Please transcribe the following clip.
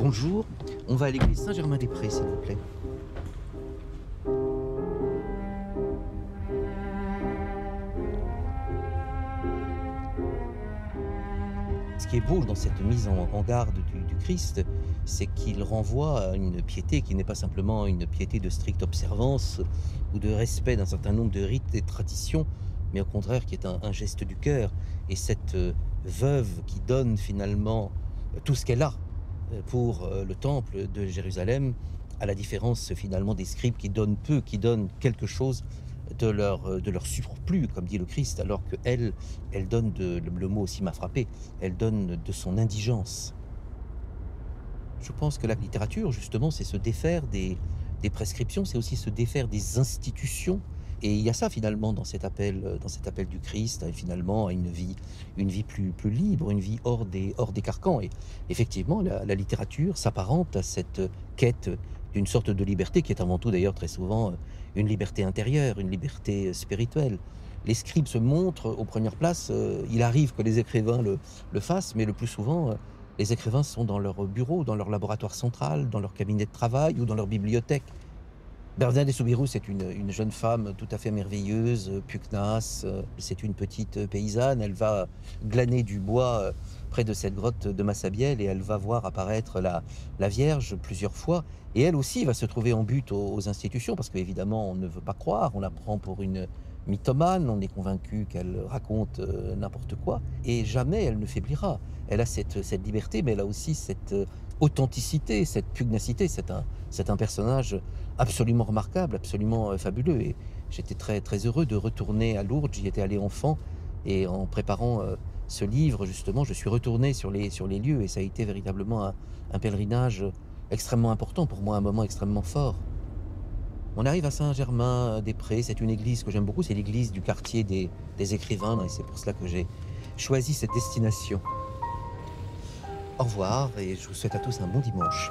Bonjour, on va à l'église Saint-Germain-des-Prés, s'il vous plaît. Ce qui est beau dans cette mise en garde du Christ, c'est qu'il renvoie à une piété qui n'est pas simplement une piété de stricte observance ou de respect d'un certain nombre de rites et traditions, mais au contraire qui est un geste du cœur. Et cette veuve qui donne finalement tout ce qu'elle a pour le temple de Jérusalem, à la différence finalement des scribes qui donnent peu, qui donnent quelque chose de leur surplus, comme dit le Christ, alors qu'elle, elle donne le mot aussi m'a frappé, elle donne de son indigence. Je pense que la littérature, justement, c'est se défaire des prescriptions, c'est aussi se défaire des institutions. Et il y a ça finalement dans cet appel du Christ, finalement, à une vie plus libre, une vie hors des carcans. Et effectivement, la littérature s'apparente à cette quête d'une sorte de liberté qui est avant tout d'ailleurs très souvent une liberté intérieure, une liberté spirituelle. Les scribes se montrent aux premières places, il arrive que les écrivains le fassent, mais le plus souvent, les écrivains sont dans leur bureau, dans leur laboratoire central, dans leur cabinet de travail ou dans leur bibliothèque. Bernadette Soubirous, c'est une jeune femme tout à fait merveilleuse, pugnace. C'est une petite paysanne. Elle va glaner du bois près de cette grotte de Massabielle et elle va voir apparaître la Vierge plusieurs fois. Et elle aussi va se trouver en butte aux institutions parce qu'évidemment, on ne veut pas croire. On la prend pour une mythomane. On est convaincu qu'elle raconte n'importe quoi. Et jamais elle ne faiblira. Elle a cette liberté, mais elle a aussi cette authenticité, cette pugnacité. C'est un personnage absolument remarquable, absolument fabuleux. Et j'étais très heureux de retourner à Lourdes. J'y étais allé enfant et en préparant ce livre, justement, je suis retourné sur les lieux et ça a été véritablement un pèlerinage extrêmement important pour moi, un moment extrêmement fort. On arrive à Saint-Germain-des-Prés, c'est une église que j'aime beaucoup, c'est l'église du quartier des écrivains et c'est pour cela que j'ai choisi cette destination. Au revoir et je vous souhaite à tous un bon dimanche.